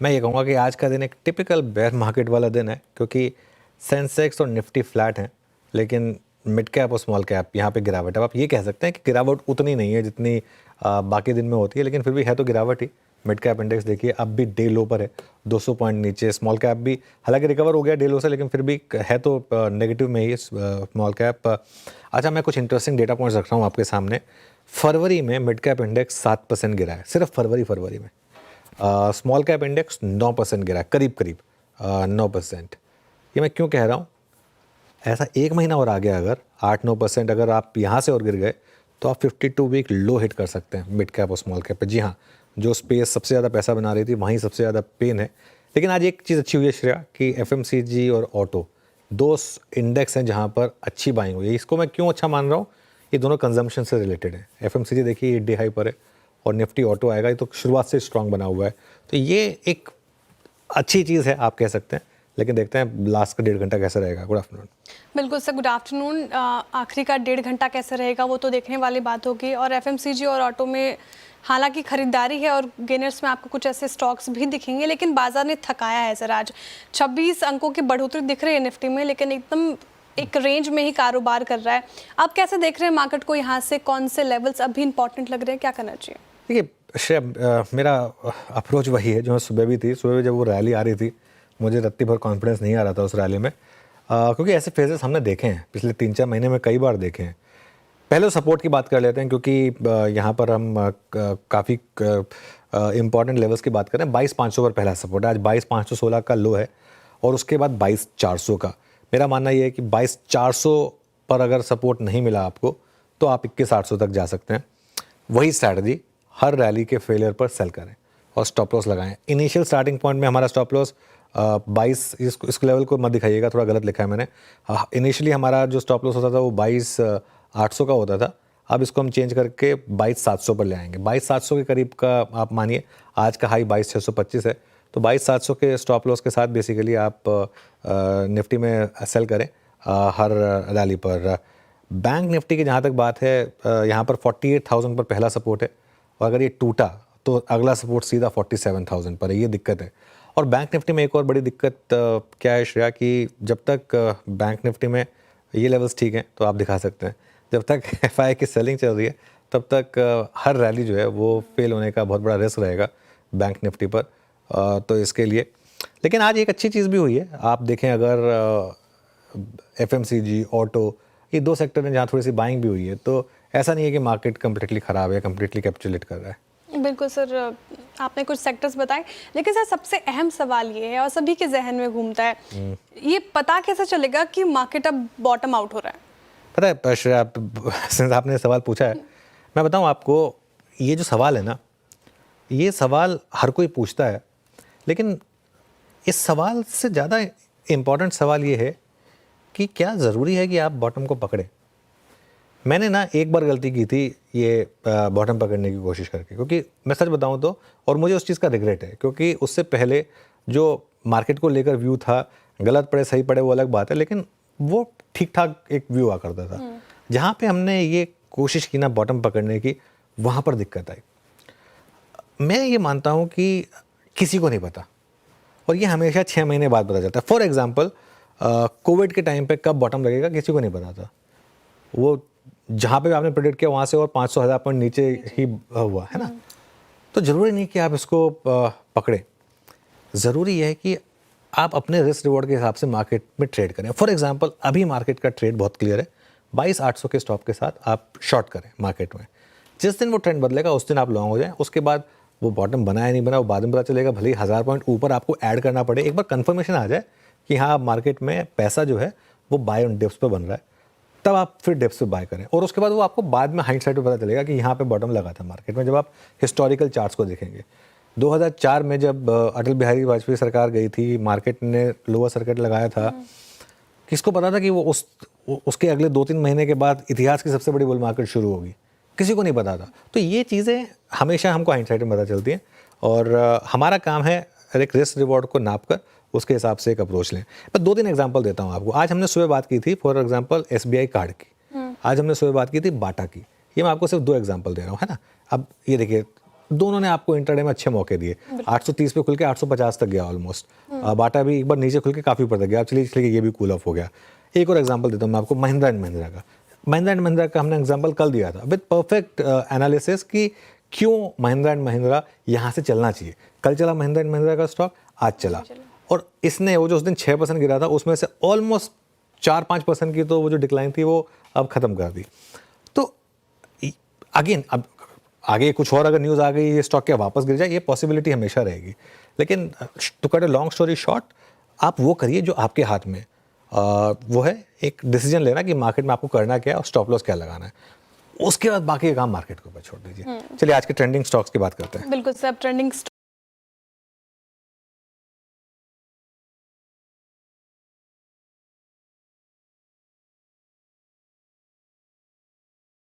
मैं ये कहूँगा कि आज का दिन एक टिपिकल बेयर मार्केट वाला दिन है, क्योंकि सेंसेक्स और निफ्टी फ्लैट हैं, लेकिन मिड कैप और स्मॉल कैप यहाँ पे गिरावट है। आप ये कह सकते हैं कि गिरावट उतनी नहीं है जितनी बाकी दिन में होती है, लेकिन फिर भी है तो गिरावट ही। मिड कैप इंडेक्स देखिए अब भी डे लो पर है, 200 पॉइंट नीचे। स्मॉल कैप भी हालांकि रिकवर हो गया डे लो से, लेकिन फिर भी है तो नेगेटिव में ही स्मॉल कैप। अच्छा, मैं कुछ इंटरेस्टिंग डेटा पॉइंट्स रख रहा हूँ आपके सामने। फरवरी में मिड कैप इंडेक्स 7% गिरा है, सिर्फ फरवरी में। स्मॉल कैप इंडेक्स 9% गिरा है, करीब 9%। ये मैं क्यों कह रहा हूँ, ऐसा एक महीना और आ गया अगर 8-9% अगर आप यहाँ से और गिर गए तो आप 52 वीक लो हिट कर सकते हैं मिड कैप और स्मॉल कैप पे। जी हाँ, जो स्पेस सबसे ज़्यादा पैसा बना रही थी वहीं सबसे ज़्यादा पेन है। लेकिन आज एक चीज़ अच्छी हुई है श्रेया, कि FMCG और ऑटो दो इंडेक्स हैं जहाँ पर अच्छी बाइंग हुई है। इसको मैं क्यों अच्छा मान रहा हूँ, ये दोनों कंजम्पशन से रिलेटेड है। FMCG देखिए डे हाई पर है और निफ्टी ऑटो आएगा, ये तो शुरुआत से स्ट्रॉन्ग बना हुआ है, तो ये एक अच्छी चीज़ है आप कह सकते हैं। लेकिन देखते हैं लास्ट का 1.5 घंटा कैसा रहेगा। Good afternoon. बिल्कुल सर, गुड आफ्टरनून। आखिरी का 1.5 घंटा कैसे रहेगा वो तो देखने वाली बात होगी। और FMCG और ऑटो में हालांकि खरीदारी है और गेनर्स में आपको कुछ ऐसे स्टॉक्स भी दिखेंगे, लेकिन बाजार ने थकाया है सर। आज 26 अंकों की बढ़ोतरी दिख रही है निफ्टी में, लेकिन एकदम एक रेंज में ही कारोबार कर रहा है। आप कैसे देख रहे हैं मार्केट को, यहाँ से कौन से लेवल्स अभी इंपॉर्टेंट लग रहे हैं, क्या करना चाहिए? देखिए श्रेया, मेरा अप्रोच वही है जो सुबह भी थी। सुबह जब वो रैली आ रही थी, मुझे रत्ती भर कॉन्फिडेंस नहीं आ रहा था उस रैली में, क्योंकि ऐसे फेजेस हमने देखे हैं पिछले 3-4 महीने में, कई बार देखे हैं। पहले तो सपोर्ट की बात कर लेते हैं, क्योंकि यहाँ पर हम काफ़ी इंपॉर्टेंट लेवल्स की बात करें। 22,500 पर पहला सपोर्ट है, आज 22,516 का लो है, और उसके बाद 22,400 का। मेरा मानना ये है कि 22,400 पर अगर सपोर्ट नहीं मिला आपको तो आप 21,800 तक जा सकते हैं। वही स्ट्रैटेजी, हर रैली के फेलियर पर सेल करें और स्टॉप लॉस लगाएं। इनिशियल स्टार्टिंग पॉइंट में हमारा स्टॉप लॉस 22, इस लेवल को मत दिखाइएगा, थोड़ा गलत लिखा है मैंने। इनिशियली हमारा जो स्टॉप लॉस होता था वो 22,800 का होता था। अब इसको हम चेंज करके 22,700 पर ले आएंगे। 22,700 के करीब का आप मानिए, आज का हाई 22,625 है, तो 22,700 के स्टॉप लॉस के साथ बेसिकली आप निफ्टी में सेल करें हर रैली पर। बैंक निफ्टी की जहाँ तक बात है, यहाँ पर 48,000 पर पहला सपोर्ट है, और अगर ये टूटा तो अगला सपोर्ट सीधा 47,000 पर है। ये दिक्कत है। और बैंक निफ्टी में एक और बड़ी दिक्कत क्या है श्रेया, कि जब तक बैंक निफ्टी में ये लेवल्स ठीक हैं तो आप दिखा सकते हैं, जब तक FI की सेलिंग चल रही है तब तक हर रैली जो है वो फेल होने का बहुत बड़ा रिस्क रहेगा बैंक निफ्टी पर। तो इसके लिए, लेकिन आज एक अच्छी चीज़ भी हुई है। आप देखें अगर FMCG, ऑटो, ये दो सेक्टर हैं जहाँ थोड़ी सी बाइंग भी हुई है, तो ऐसा नहीं है कि मार्केट कम्प्लीटली ख़राब है, कम्प्लीटली कैपिचुलेट कर रहा है। बिल्कुल सर, आपने कुछ सेक्टर्स बताए, लेकिन सर सबसे अहम सवाल ये है और सभी के जहन में घूमता है, ये पता कैसे चलेगा कि मार्केट अब बॉटम आउट हो रहा है? पता है श्रेया, सिंस आपने सवाल पूछा है, मैं बताऊं आपको, ये जो सवाल है ना, ये सवाल हर कोई पूछता है, लेकिन इस सवाल से ज़्यादा इम्पॉर्टेंट सवाल ये है कि क्या ज़रूरी है कि आप बॉटम को पकड़ें। मैंने ना एक बार गलती की थी ये बॉटम पकड़ने की कोशिश करके, क्योंकि मैं सच बताऊं तो, और मुझे उस चीज़ का रिग्रेट है, क्योंकि उससे पहले जो मार्केट को लेकर व्यू था, गलत पड़े सही पड़े वो अलग बात है, लेकिन वो ठीक ठाक एक व्यू आ करता था। जहाँ पे हमने ये कोशिश की ना बॉटम पकड़ने की, वहाँ पर दिक्कत आई। मैं ये मानता हूँ कि किसी को नहीं पता, और ये हमेशा 6 महीने बाद पता चलता है। फॉर एग्जाम्पल, कोविड के टाइम पे कब बॉटम लगेगा किसी को नहीं पता था। वो जहाँ पे आपने प्रेडिक्ट किया वहाँ से और 500,000 पॉइंट नीचे ही हुआ है ना। तो ज़रूरी नहीं कि आप इसको पकड़े, ज़रूरी है कि आप अपने रिस्क रिवॉर्ड के हिसाब से मार्केट में ट्रेड करें। फॉर एग्जांपल, अभी मार्केट का ट्रेड बहुत क्लियर है, 22,800 के स्टॉप के साथ आप शॉर्ट करें मार्केट में। जिस दिन वो ट्रेंड बदलेगा उस दिन आप लॉन्ग हो जाएं। उसके बाद वो बॉटम बना या नहीं बना वो बाद में पता चलेगा, भले ही 1000 पॉइंट ऊपर आपको ऐड करना पड़े। एक बार कंफर्मेशन आ जाए कि हाँ मार्केट में पैसा जो है वो बाय ऑन डिप्स पे बन रहा है, तब आप फिर डिप्स पे बाय करें, और उसके बाद वो आपको बाद में हाइंड साइड पे पता चलेगा कि यहाँ पे बॉटम लगा था मार्केट में। जब आप हिस्टोरिकल चार्ट्स को देखेंगे, 2004 में जब अटल बिहारी वाजपेयी सरकार गई थी, मार्केट ने लोअर सर्किट लगाया था, किसको पता था कि वो उसके अगले 2-3 महीने के बाद इतिहास की सबसे बड़ी बुल मार्केट शुरू होगी? किसी को नहीं पता था। तो ये चीज़ें हमेशा हमको हाइंड साइड में पता चलती हैं, और हमारा काम है एक रिस्क रिवॉर्ड को नाप कर उसके हिसाब से एक अप्रोच लें। मैं 2-3 एग्जांपल देता हूँ आपको। आज हमने सुबह बात की थी फॉर एग्जांपल SBI कार्ड की, आज हमने सुबह बात की थी बाटा की। ये मैं आपको सिर्फ 2 एग्जांपल दे रहा हूँ, है ना। अब ये देखिए, दोनों ने आपको इंटरडे में अच्छे मौके दिए। 830 पे खुल के 850 तक गया ऑलमोस्ट। बाटा भी एक बार नीचे खुल के काफ़ी ऊपर तक गया। चलिए इसलिए ये भी कूल ऑफ हो गया। एक और एग्जांपल देता हूँ मैं आपको, महिंद्रा एंड महिंद्रा का। महिंद्रा एंड महिंद्रा का हमने एग्जांपल कल दिया था विद परफेक्ट एनालिसिस कि क्यों महिंद्रा एंड महिंद्रा यहाँ से चलना चाहिए। कल चला महिंद्रा एंड महिंद्रा का स्टॉक, आज चला। और इसने वो जो उस दिन 6% गिरा था उसमें से ऑलमोस्ट 4-5% की तो वो जो डिक्लाइन थी वो अब ख़त्म कर दी। तो अगेन अब आगे कुछ और अगर न्यूज़ आ गई ये स्टॉक क्या वापस गिर जाए, ये पॉसिबिलिटी हमेशा रहेगी। लेकिन to cut a long story short, आप वो करिए जो आपके हाथ में वो है, एक डिसीजन लेना कि मार्केट में आपको करना क्या है और स्टॉप लॉस क्या लगाना है। उसके बाद बाकी का काम मार्केट के ऊपर छोड़ दीजिए। चलिए आज के ट्रेंडिंग स्टॉक्स की बात करते हैं। बिल्कुल सर, ट्रेंडिंग